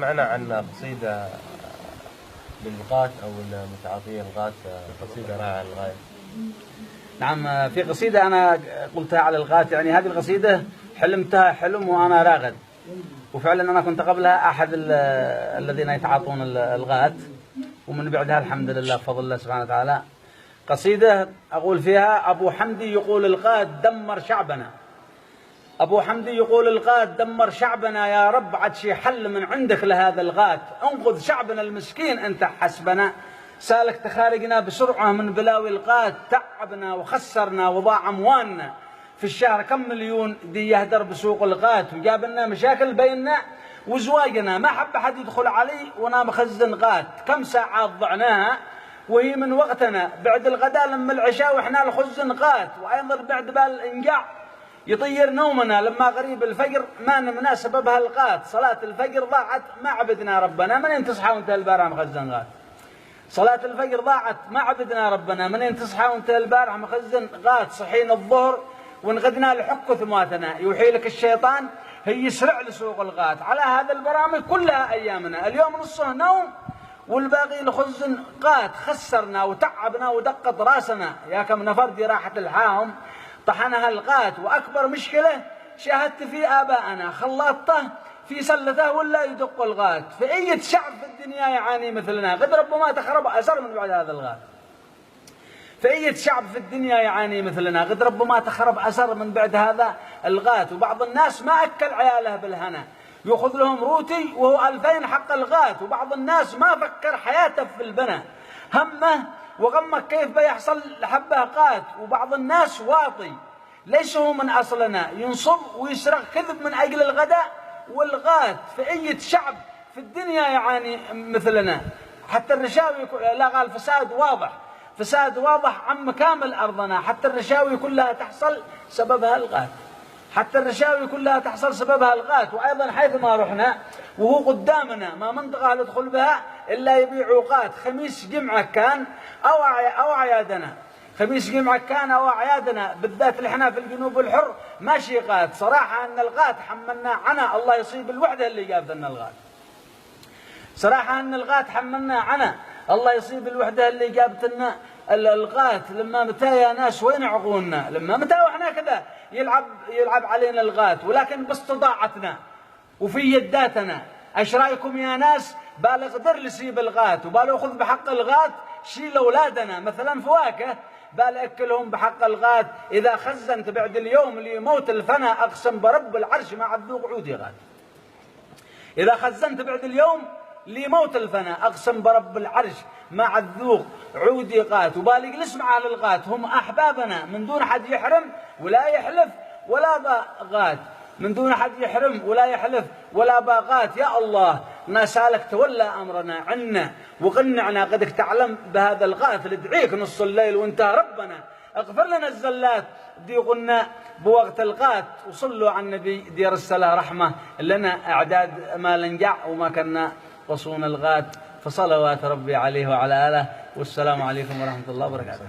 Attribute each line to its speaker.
Speaker 1: سمعنا عن قصيدة للغاة أو المتعاطي الغاة، قصيدة رائعة للغاية.
Speaker 2: نعم، في قصيدة أنا قلتها على الغاة، يعني هذه القصيدة حلمتها حلم وأنا راغد، وفعلا أنا كنت قبلها أحد الذين يتعاطون الغاة، ومن بعدها الحمد لله بفضل الله سبحانه وتعالى. قصيدة أقول فيها: أبو حمدي يقول الغاة دمر شعبنا، أبو حمدي يقول الغاة دمر شعبنا، يا رب عد شي حل من عندك لهذا الغاة، انقذ شعبنا المسكين أنت حسبنا، سالك تخارجنا بسرعة من بلاوي الغاة، تعبنا وخسرنا وضاع أموالنا، في الشهر كم مليون دي يهدر بسوق الغاة، وجاب لنا مشاكل بيننا وزواجنا، ما حب أحد يدخل علي وانا مخزن غاة، كم ساعات ضعناها وهي من وقتنا، بعد الغداء لما العشاء واحنا الخزن غاة، وأيضا بعد بالإنجاع يطير نومنا، لما غريب الفجر ما نمنا سببها الغاة، صلاة الفجر ضاعت ما عبدنا ربنا، منين تصحى وانت البارح مخزن غاة؟ صلاة الفجر ضاعت ما عبدنا ربنا، منين تصحى وانت البارح مخزن غاة؟ صحينا الظهر وانغدنا لحك ثماتنا، يوحي لك الشيطان هي يسرع لسوق الغاة، على هذا البرامج كلها أيامنا، اليوم نصه نوم والباقي لخزن غاة، خسرنا وتعبنا ودقت راسنا، يا كم نفر دي راحت الحاهم طحنها الغاة، وأكبر مشكلة شاهدت في آبائنا خلاطته في سلته ولا يدق الغاة، في أي شعب في الدنيا يعاني مثلنا، قد ربما تخرب أسر من بعد هذا الغاة، في أي شعب في الدنيا يعاني مثلنا، قد ربما تخرب أسر من بعد هذا الغاة، وبعض الناس ما أكل عياله بالهنا، يأخذ لهم روتي وهو 2000 حق الغاة، وبعض الناس ما فكر حياته في البنا، همه وغمه كيف بيحصل لحبه غاة، وبعض الناس واطي ليس هو من أصلنا، ينصب ويسرق كذب من أجل الغداء والغاة، في أي شعب في الدنيا يعاني مثلنا، حتى الرشاوي لا الفساد واضح، فساد واضح عم كامل أرضنا، حتى الرشاوي كلها تحصل سببها الغاة، حتى الرشاوي كلها تحصل سببها الغاة، وأيضا حيث ما رحنا وهو قدامنا ما منطقة ندخل بها إلا يبيعوا غاة، خميس جمعة كان أو أعيادنا، خميس جمعة كان أو أعيادنا، بالذات اللي احنا في الجنوب الحر ماشي غاة، صراحة أن الغاة حملنا عنا، الله يصيب الوحدة اللي جابت لنا الغاة، صراحة أن الغاة حملنا عنا، الله يصيب الوحدة اللي جابت لنا الغاة، لما متى يا ناس وين عقولنا، لما متى واحنا كذا يلعب علينا الغاة، ولكن باستطاعتنا وفي يداتنا، ايش رايكم يا ناس بالغ قدر يسيب الغاة، وبال ياخذ بحق الغاة شيء لاولادنا، مثلا فواكه بال اكلهم بحق الغاة، اذا خزنت بعد اليوم لموت الفنا اقسم برب العرش ما عذوق عودي غاة، اذا خزنت بعد اليوم لموت الفنا اقسم برب العرش ما عذوق عودي غاة، وبالي جلس مع الغاة هم احبابنا، من دون حد يحرم ولا يحلف ولا باغات، من دون حد يحرم ولا يحلف ولا باغات، يا الله نسالك تولى امرنا عنا وقنعنا، قدك تعلم بهذا الغاة اللي ادعيك نص الليل وانت ربنا، اغفر لنا الزلات دي قلنا بوقت الغاة، وصلوا على النبي دير الصلاة رحمة لنا اعداد ما لنجع وما كنا قصون الغاة، فصلوات ربي عليه وعلى آله، والسلام عليكم ورحمة الله وبركاته.